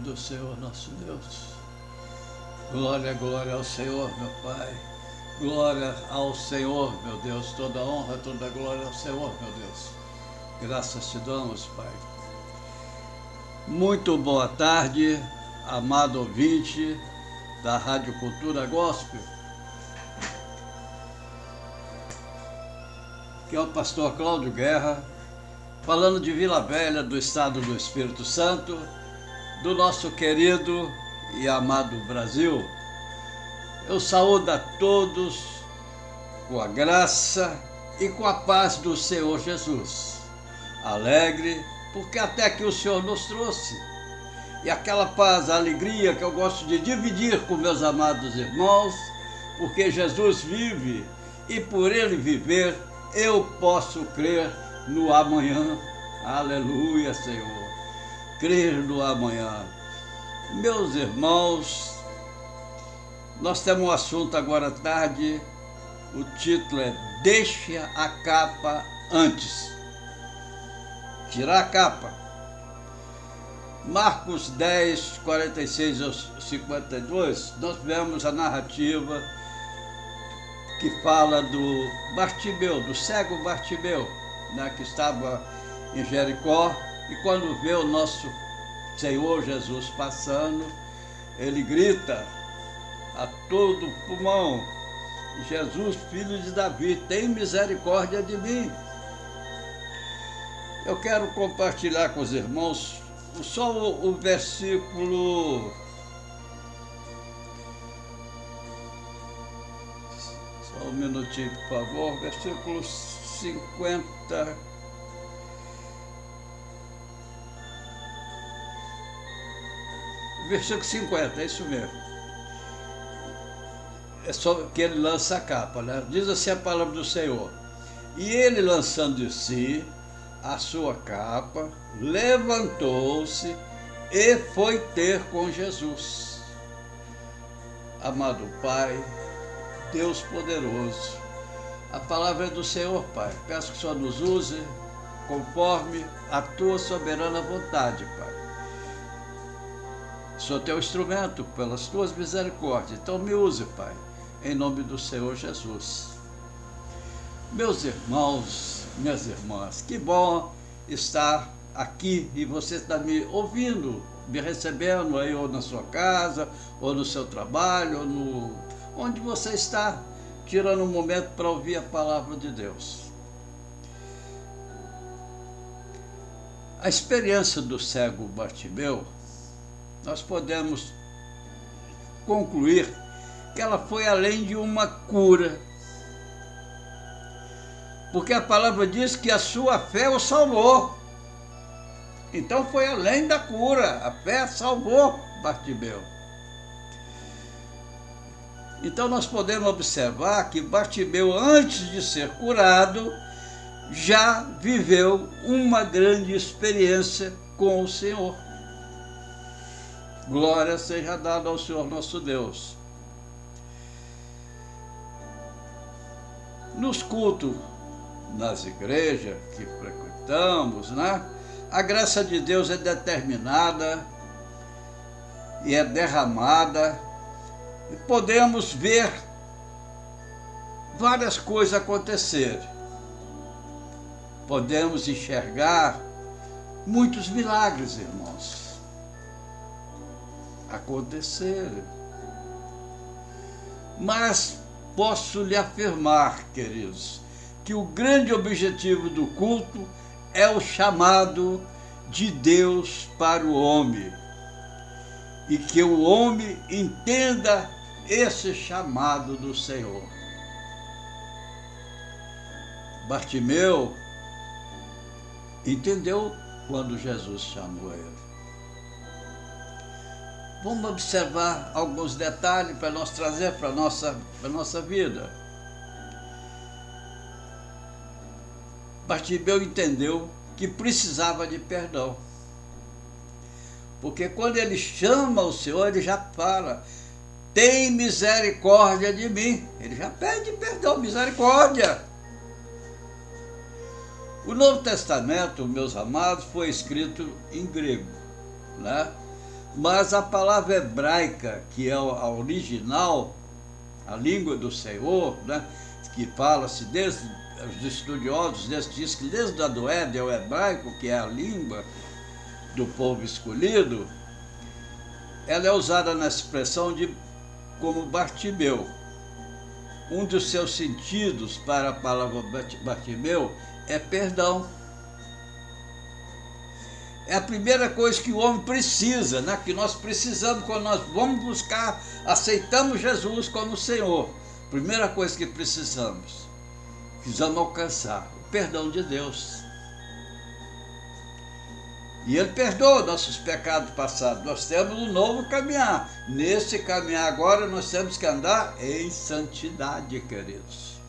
do Senhor nosso Deus. Glória, glória ao Senhor, meu Pai. Glória ao Senhor, meu Deus. Toda honra, toda glória ao Senhor, meu Deus. Graças te damos, Pai. Muito boa tarde, amado ouvinte da Rádio Cultura Gospel. Aqui é o pastor Cláudio Guerra, falando de Vila Velha, do estado do Espírito Santo, do nosso querido e amado Brasil. Eu saúdo a todos com a graça e com a paz do Senhor Jesus. Alegre, porque até que o Senhor nos trouxe. E aquela paz, a alegria que eu gosto de dividir com meus amados irmãos, porque Jesus vive e por Ele viver, eu posso crer no amanhã. Aleluia, Senhor. Crer no amanhã. Meus irmãos, nós temos um assunto agora à tarde, o título é Deixa a capa antes. Tirar a capa. Marcos 10, 46 ao 52, nós vemos a narrativa que fala do Bartimeu, do cego Bartimeu, né, que estava em Jericó, e quando vê o nosso Senhor Jesus passando, ele grita a todo pulmão: Jesus, filho de Davi, tem misericórdia de mim. Eu quero compartilhar com os irmãos só o versículo, só um minutinho, por favor, versículo 50. Versículo 50, é isso mesmo. É só que ele lança a capa, né? Diz assim a palavra do Senhor: e ele, lançando de si a sua capa, levantou-se e foi ter com Jesus. Amado Pai, Deus poderoso, a palavra é do Senhor, Pai. Peço que o Senhor nos use conforme a tua soberana vontade, Pai. Sou teu instrumento pelas tuas misericórdias, então me use, Pai, em nome do Senhor Jesus. Meus irmãos, minhas irmãs, que bom estar aqui e você está me ouvindo, me recebendo aí, ou na sua casa, ou no seu trabalho, ou onde você está, tirando um momento para ouvir a palavra de Deus. A experiência do cego Bartimeu, nós podemos concluir que ela foi além de uma cura, porque a palavra diz que a sua fé o salvou. Então foi além da cura, a fé salvou Bartimeu. Então nós podemos observar que Bartimeu, antes de ser curado, já viveu uma grande experiência com o Senhor. Glória seja dada ao Senhor nosso Deus. Nos cultos, nas igrejas que frequentamos, né, a graça de Deus é determinada e é derramada, e podemos ver várias coisas acontecer. Podemos enxergar muitos milagres, irmãos, acontecer. Mas posso lhe afirmar, queridos, que o grande objetivo do culto é o chamado de Deus para o homem, e que o homem entenda esse chamado do Senhor. Bartimeu entendeu quando Jesus chamou ele. Vamos observar alguns detalhes para nós trazer para a nossa vida. Bartimeu entendeu que precisava de perdão. Porque quando ele chama o Senhor, ele já fala: tem misericórdia de mim. Ele já pede perdão, misericórdia. O Novo Testamento, meus amados, foi escrito em grego, né? Mas a palavra hebraica, que é a original, a língua do Senhor, né, que fala-se desde os estudiosos dizem que desde a do Éden é o hebraico, que é a língua do povo escolhido, ela é usada na expressão de como Bartimeu. Um dos seus sentidos para a palavra Bartimeu é perdão. É a primeira coisa que o homem precisa, né? Que nós precisamos quando nós vamos buscar, aceitamos Jesus como Senhor. Primeira coisa que precisamos alcançar o perdão de Deus. E Ele perdoa nossos pecados passados. Nós temos um novo caminhar. Nesse caminhar agora nós temos que andar em santidade, queridos.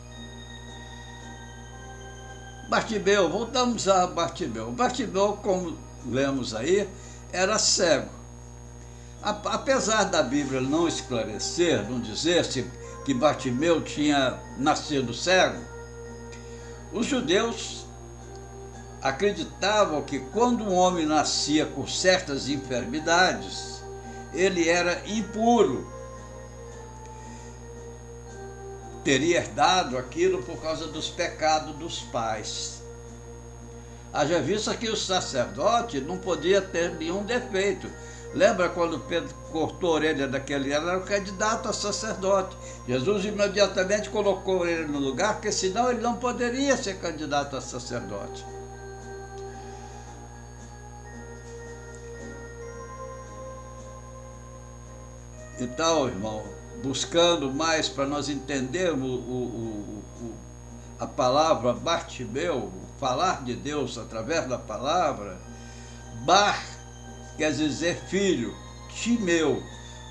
Bartimeu, voltamos a Bartimeu. Bartimeu, como lemos aí, era cego. Apesar da Bíblia não esclarecer, não dizer se que Bartimeu tinha nascido cego, os judeus acreditavam que quando um homem nascia com certas enfermidades, ele era impuro. Teria herdado aquilo por causa dos pecados dos pais. Haja visto que o sacerdote não podia ter nenhum defeito. Lembra quando Pedro cortou a orelha daquele? Ele era o candidato a sacerdote. Jesus imediatamente colocou ele no lugar, porque senão ele não poderia ser candidato a sacerdote. Então, irmão, buscando mais para nós entendermos a palavra Bartimeu, falar de Deus através da palavra, Bar quer dizer filho, Timeu,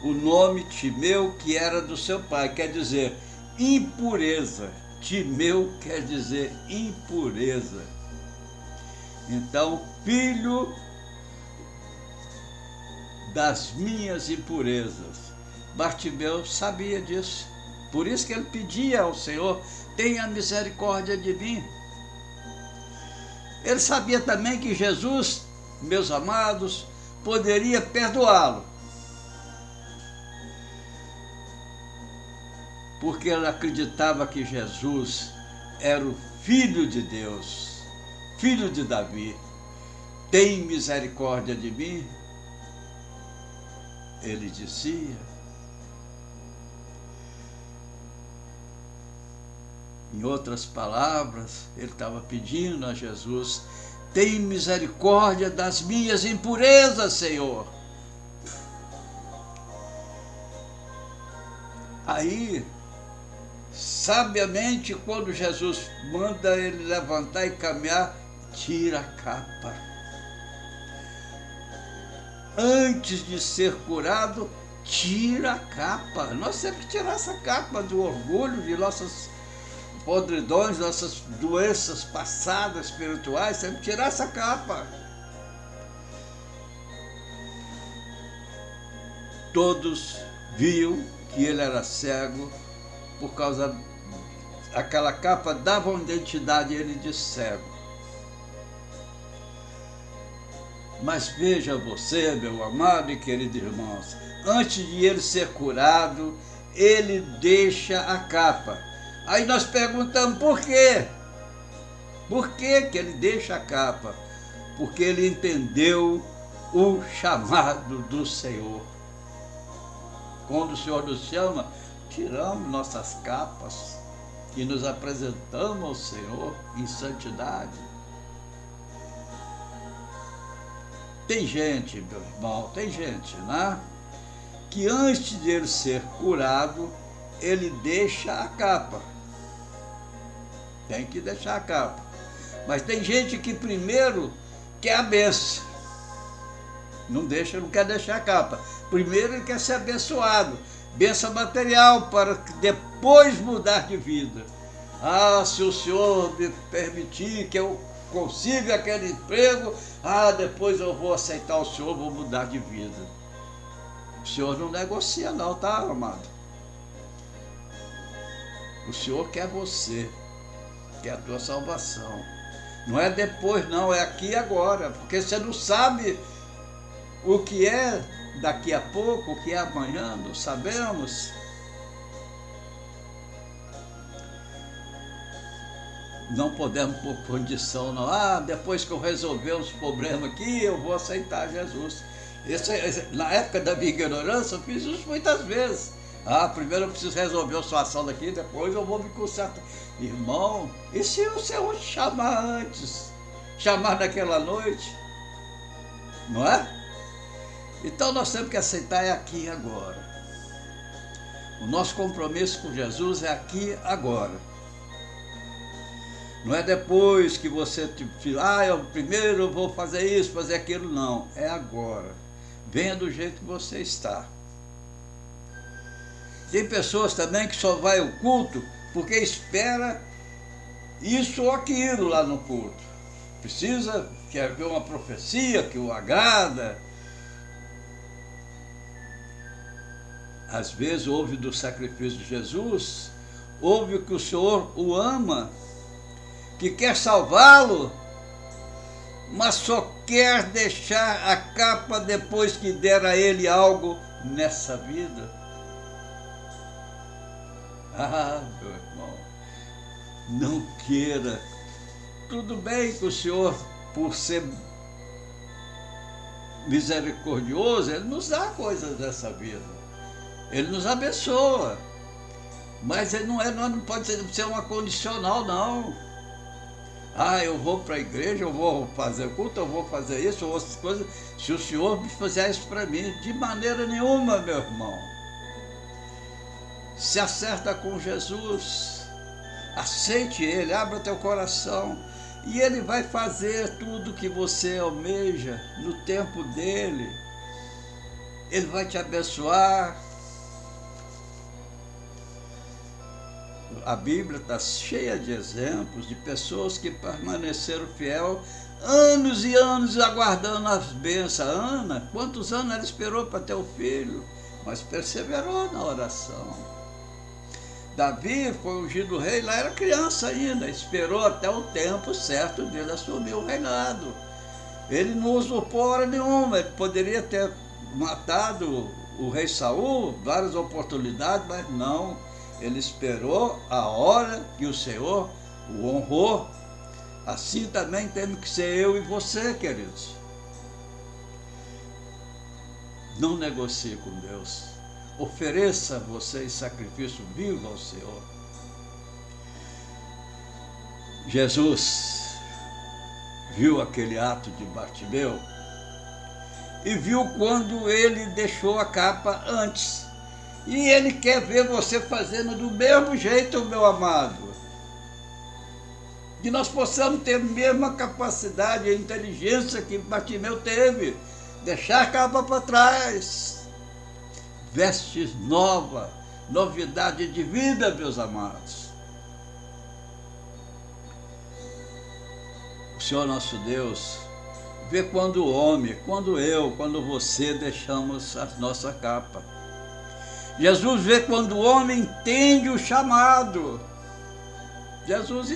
o nome Timeu que era do seu pai, quer dizer impureza. Timeu quer dizer impureza. Então, filho das minhas impurezas. Bartimeu sabia disso. Por isso que ele pedia ao Senhor, tenha misericórdia de mim. Ele sabia também que Jesus, meus amados, poderia perdoá-lo. Porque ele acreditava que Jesus era o Filho de Deus, Filho de Davi. Tem misericórdia de mim? Ele dizia. Em outras palavras, ele estava pedindo a Jesus, tem misericórdia das minhas impurezas, Senhor. Aí, sabiamente, quando Jesus manda ele levantar e caminhar, tira a capa. Antes de ser curado, tira a capa. Nós temos que tirar essa capa do orgulho, de nossas podridões, nossas doenças passadas espirituais, temos que tirar essa capa. Todos viam que ele era cego, por causa daquela capa dava uma identidade a ele de cego. Mas veja você, meu amado e querido irmãos, antes de ele ser curado, ele deixa a capa. Aí nós perguntamos por quê? Por que que ele deixa a capa? Porque ele entendeu o chamado do Senhor. Quando o Senhor nos chama, tiramos nossas capas e nos apresentamos ao Senhor em santidade. Tem gente, meu irmão, tem gente, né? Que antes de ele ser curado, ele deixa a capa. Tem que deixar a capa. Mas tem gente que primeiro quer a bênção. Não quer deixar a capa. Primeiro ele quer ser abençoado. Bênção material para depois mudar de vida. Ah, se o Senhor me permitir que eu consiga aquele emprego, depois eu vou aceitar o Senhor, vou mudar de vida. O Senhor não negocia não, tá, amado? O Senhor quer você, quer a tua salvação. Não é depois não, é aqui e agora, porque você não sabe o que é daqui a pouco, o que é amanhã, não sabemos. Não podemos por condição, não. Depois que eu resolver os problemas aqui, eu vou aceitar Jesus. Na época da minha ignorância, eu fiz isso muitas vezes. Primeiro eu preciso resolver a situação daqui, depois eu vou me consertar. Irmão, e se o Senhor te chamar antes? Chamar naquela noite? Não é? Então nós temos que aceitar aqui e agora. O nosso compromisso com Jesus é aqui e agora. Não é depois que você, primeiro eu vou fazer isso, fazer aquilo, não. É agora. Venha do jeito que você está. Tem pessoas também que só vai ao culto porque espera isso ou aquilo lá no culto. Quer ver uma profecia que o agrada. Às vezes ouve do sacrifício de Jesus, ouve que o Senhor o ama, que quer salvá-lo, mas só quer deixar a capa depois que der a ele algo nessa vida. Meu irmão, não queira. Tudo bem que o Senhor, por ser misericordioso, Ele nos dá coisas dessa vida. Ele nos abençoa. Mas ele não pode ser uma condicional, não. Eu vou para a igreja, eu vou fazer culto, eu vou fazer isso, ou outras coisas, se o Senhor me fizer isso para mim. De maneira nenhuma, meu irmão. Se acerta com Jesus, aceite Ele, abra teu coração, e Ele vai fazer tudo que você almeja no tempo dEle. Ele vai te abençoar. A Bíblia está cheia de exemplos de pessoas que permaneceram fiel anos e anos aguardando as bênçãos. Ana, quantos anos ela esperou para ter o filho, mas perseverou na oração. Davi foi ungido rei, lá era criança ainda, esperou até o tempo certo dele assumir o reinado. Ele não usurpou hora nenhuma, ele poderia ter matado o rei Saul, várias oportunidades, mas não. Ele esperou a hora que o Senhor o honrou. Assim também temos que ser eu e você, queridos. Não negocie com Deus. Ofereça você em sacrifício vivo ao Senhor. Jesus viu aquele ato de Bartimeu e viu quando ele deixou a capa antes. E Ele quer ver você fazendo do mesmo jeito, meu amado. Que nós possamos ter a mesma capacidade e inteligência que Bartimeu teve. Deixar a capa para trás. Vestes novas, novidade de vida, meus amados. O Senhor nosso Deus vê quando o homem, quando eu, quando você deixamos a nossa capa. Jesus vê quando o homem entende o chamado. Jesus,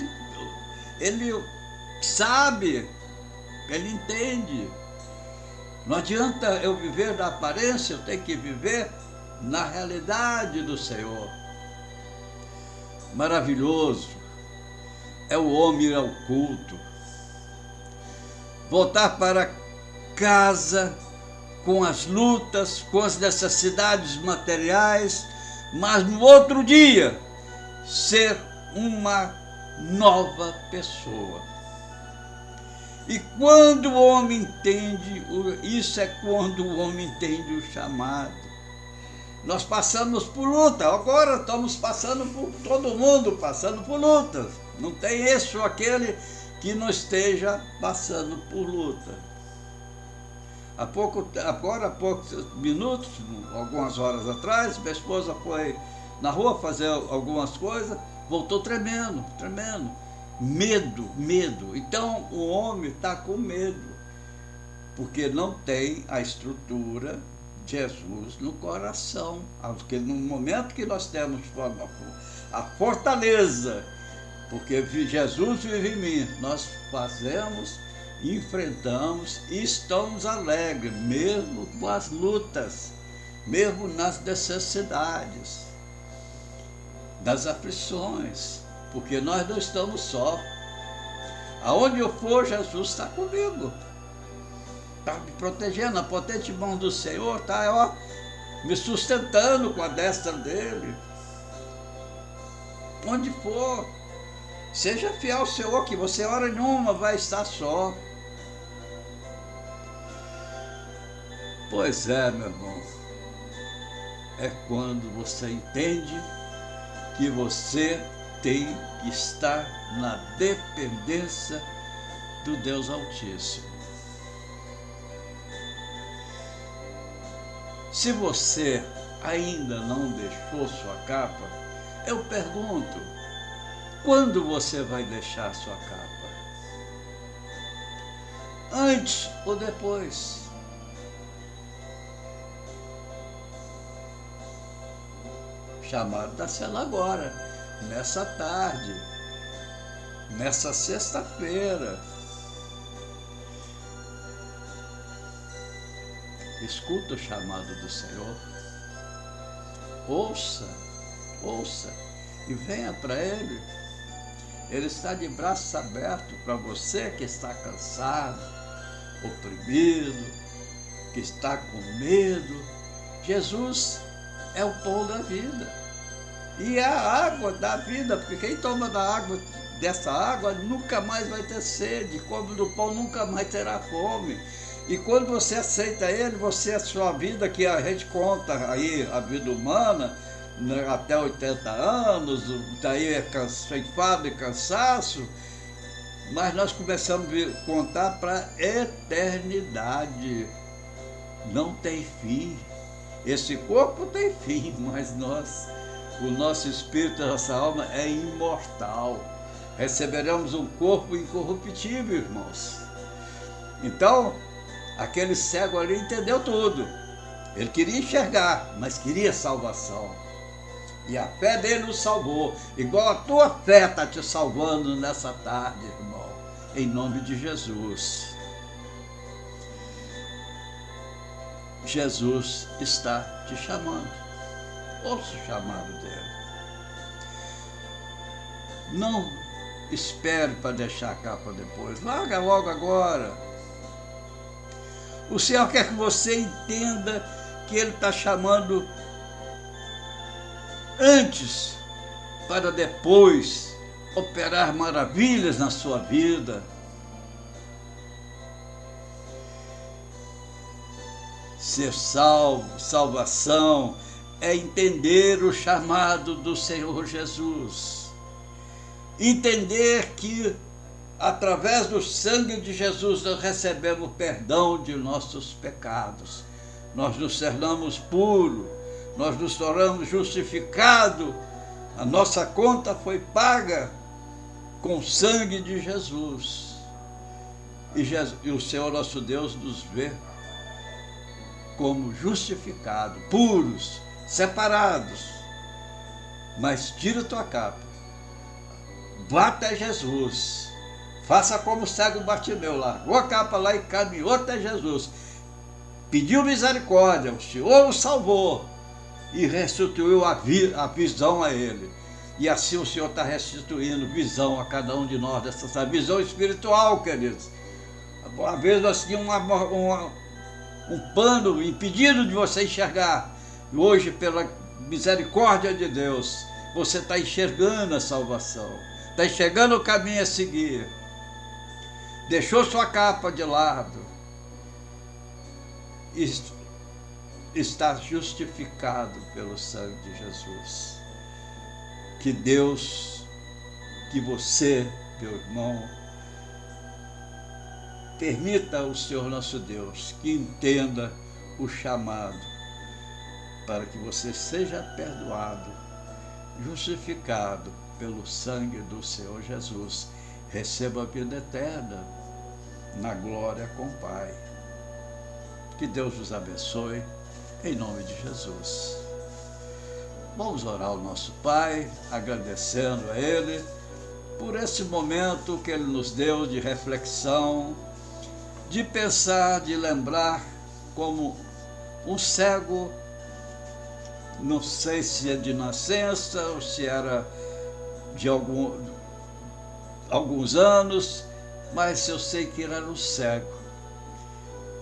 ele sabe, ele entende. Não adianta eu viver da aparência, eu tenho que viver na realidade do Senhor. Maravilhoso é o homem ir ao culto, voltar para casa com as lutas, com as necessidades materiais, mas no outro dia ser uma nova pessoa. E quando o homem entende, isso é quando o homem entende o chamado. Nós passamos por luta, agora estamos passando por todo mundo, passando por lutas. Não tem esse ou aquele que não esteja passando por luta. Agora há poucos minutos, algumas horas atrás, minha esposa foi na rua fazer algumas coisas, voltou tremendo. Medo. Então o homem está com medo, porque não tem a estrutura de Jesus no coração. Porque no momento que nós temos a fortaleza, porque Jesus vive em mim, nós fazemos enfrentamos e estamos alegres, mesmo com as lutas, mesmo nas necessidades, das aflições, porque nós não estamos só. Aonde eu for, Jesus está comigo, está me protegendo, a potente mão do Senhor está me sustentando com a destra dele. Onde for, seja fiel ao Senhor, que você hora nenhuma vai estar só. Pois é, meu irmão, é quando você entende que você tem que estar na dependência do Deus Altíssimo. Se você ainda não deixou sua capa, eu pergunto, quando você vai deixar sua capa? Antes ou depois? O chamado está sendo agora, nessa tarde, nessa sexta-feira. Escuta o chamado do Senhor. Ouça e venha para Ele. Ele está de braços abertos para você que está cansado, oprimido, que está com medo. Jesus é o pão da vida e é a água da vida, porque quem toma dessa água nunca mais vai ter sede, come do pão nunca mais terá fome. E quando você aceita Ele, a sua vida, que a gente conta aí, a vida humana, até 80 anos, daí é enfado e cansaço, mas nós começamos a contar para a eternidade. Não tem fim. Esse corpo tem fim, mas o nosso espírito, a nossa alma é imortal. Receberemos um corpo incorruptível, irmãos. Então, aquele cego ali entendeu tudo. Ele queria enxergar, mas queria salvação. E a fé dele o salvou, igual a tua fé está te salvando nessa tarde, irmão, em nome de Jesus. Jesus está te chamando. Ouça o chamado dele. Não espere para deixar a capa depois, larga logo agora. O Senhor quer que você entenda que Ele está chamando antes, para depois operar maravilhas na sua vida. Ser salvo, salvação, é entender o chamado do Senhor Jesus. Entender que através do sangue de Jesus nós recebemos perdão de nossos pecados. Nós nos tornamos puros, nós nos tornamos justificados. A nossa conta foi paga com o sangue de Jesus. E o Senhor nosso Deus nos vê como justificados, puros, separados. Mas tira tua capa, vá até Jesus. Faça como o cego Bartimeu, largou a capa lá e caminhou até Jesus. Pediu misericórdia, o Senhor o salvou e restituiu a visão a ele. E assim o Senhor está restituindo visão a cada um de nós, dessa visão espiritual, queridos. Uma vez nós tínhamos um pano impedindo de você enxergar. E hoje, pela misericórdia de Deus, você está enxergando a salvação, está enxergando o caminho a seguir. Deixou sua capa de lado, está justificado pelo sangue de Jesus. Que Deus, que você, meu irmão, permita o Senhor nosso Deus que entenda o chamado para que você seja perdoado, justificado pelo sangue do Senhor Jesus. Receba a vida eterna na glória com o Pai. Que Deus nos abençoe, em nome de Jesus. Vamos orar ao nosso Pai, agradecendo a Ele por esse momento que Ele nos deu de reflexão, de pensar, de lembrar como um cego, não sei se é de nascença ou se era de alguns anos, mas eu sei que ele era um cego,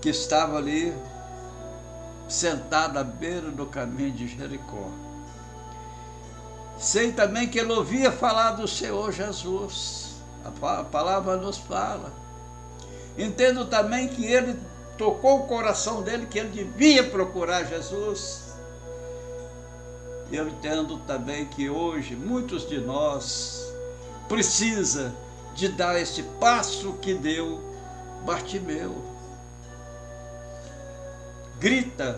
que estava ali sentado à beira do caminho de Jericó. Sei também que ele ouvia falar do Senhor Jesus, a palavra nos fala. Entendo também que ele tocou o coração dele, que ele devia procurar Jesus. E eu entendo também que hoje muitos de nós precisa de dar esse passo que deu Bartimeu. Grita,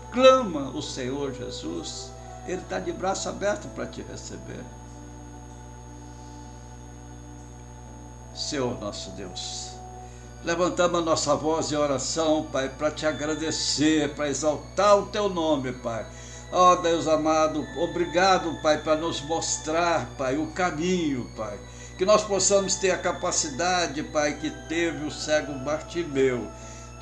clama o Senhor Jesus, Ele está de braço aberto para te receber. Senhor nosso Deus, levantamos a nossa voz em oração, Pai, para te agradecer, para exaltar o teu nome, Pai. Ó Deus amado, obrigado, Pai, para nos mostrar, Pai, o caminho, Pai. Que nós possamos ter a capacidade, Pai, que teve o cego Bartimeu,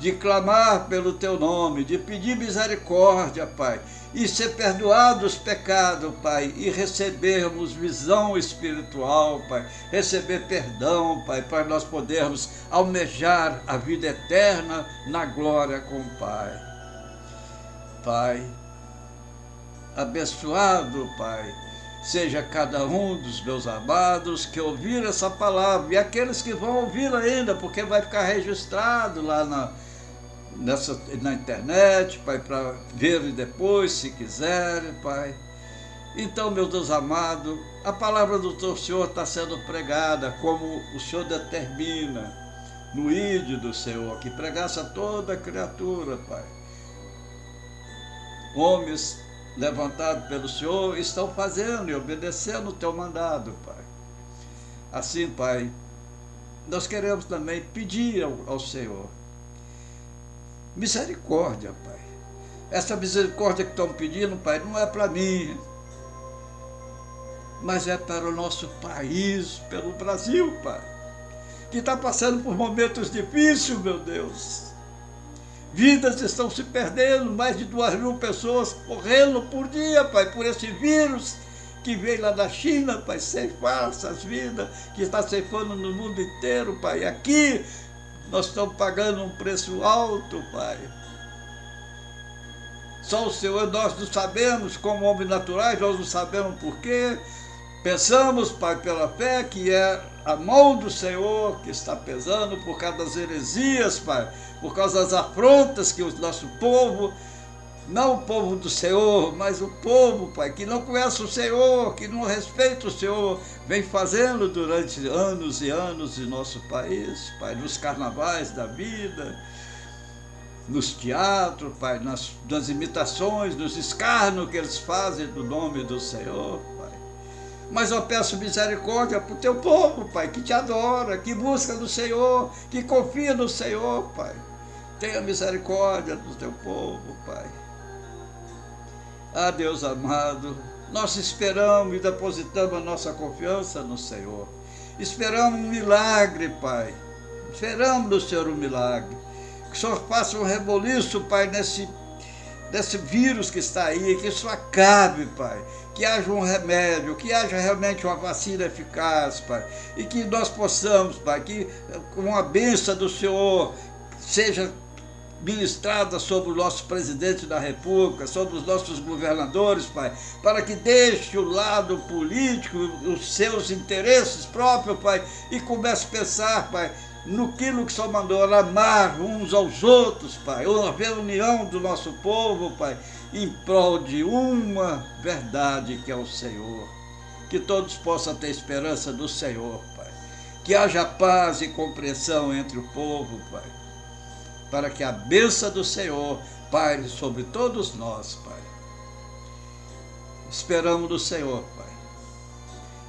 de clamar pelo teu nome, de pedir misericórdia, Pai, e ser perdoados os pecados, Pai, e recebermos visão espiritual, Pai, receber perdão, Pai, para nós podermos almejar a vida eterna na glória com o Pai. Pai, abençoado, Pai, seja cada um dos meus amados que ouviram essa palavra, e aqueles que vão ouvir ainda, porque vai ficar registrado lá na internet, Pai, para verem depois, se quiserem, Pai. Então, meu Deus amado, a palavra do teu Senhor está sendo pregada como o Senhor determina, no ídolo do Senhor, que pregasse a toda criatura, Pai. Homens levantados pelo Senhor estão fazendo e obedecendo o teu mandado, Pai. Assim, Pai, nós queremos também pedir ao Senhor misericórdia, Pai. Essa misericórdia que estão pedindo, Pai, não é para mim, mas é para o nosso país, pelo Brasil, Pai, que está passando por momentos difíceis, meu Deus. Vidas estão se perdendo, mais de 2.000 pessoas morrendo por dia, Pai, por esse vírus que veio lá da China, Pai, ceifar essas vidas, que está ceifando no mundo inteiro, Pai. Aqui nós estamos pagando um preço alto, Pai. Só o Senhor, nós não sabemos, como homens naturais, nós não sabemos por quê. Pensamos, Pai, pela fé, que é a mão do Senhor que está pesando por causa das heresias, Pai, por causa das afrontas que o nosso povo, não o povo do Senhor, mas o povo, Pai, que não conhece o Senhor, que não respeita o Senhor, vem fazendo durante anos e anos em nosso país, Pai, nos carnavais da vida, nos teatros, Pai, nas imitações, nos escárnios que eles fazem do nome do Senhor, Pai. Mas eu peço misericórdia para o teu povo, Pai, que te adora, que busca no Senhor, que confia no Senhor, Pai. Tenha misericórdia do teu povo, Pai. Ah, Deus amado, nós esperamos e depositamos a nossa confiança no Senhor. Esperamos um milagre, Pai. Esperamos do Senhor um milagre. Que o Senhor faça um reboliço, Pai, nesse vírus que está aí, que isso acabe, Pai, que haja um remédio, que haja realmente uma vacina eficaz, Pai, e que nós possamos, Pai, que com a bênção do Senhor seja ministrada sobre o nosso presidente da República, sobre os nossos governadores, Pai, para que deixe o lado político, os seus interesses próprios, Pai, e comece a pensar, Pai, no que o Senhor mandou, amar uns aos outros, Pai, haver união do nosso povo, Pai, em prol de uma verdade que é o Senhor. Que todos possam ter esperança do Senhor, Pai. Que haja paz e compreensão entre o povo, Pai, para que a bênção do Senhor paire sobre todos nós, Pai. Esperamos do Senhor, Pai.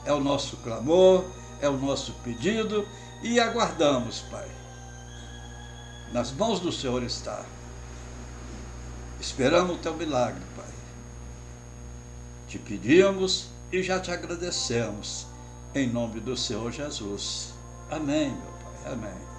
É o nosso clamor, é o nosso pedido, e aguardamos, Pai. Nas mãos do Senhor está. Esperamos o teu milagre, Pai. Te pedimos e já te agradecemos. Em nome do Senhor Jesus. Amém, meu Pai. Amém.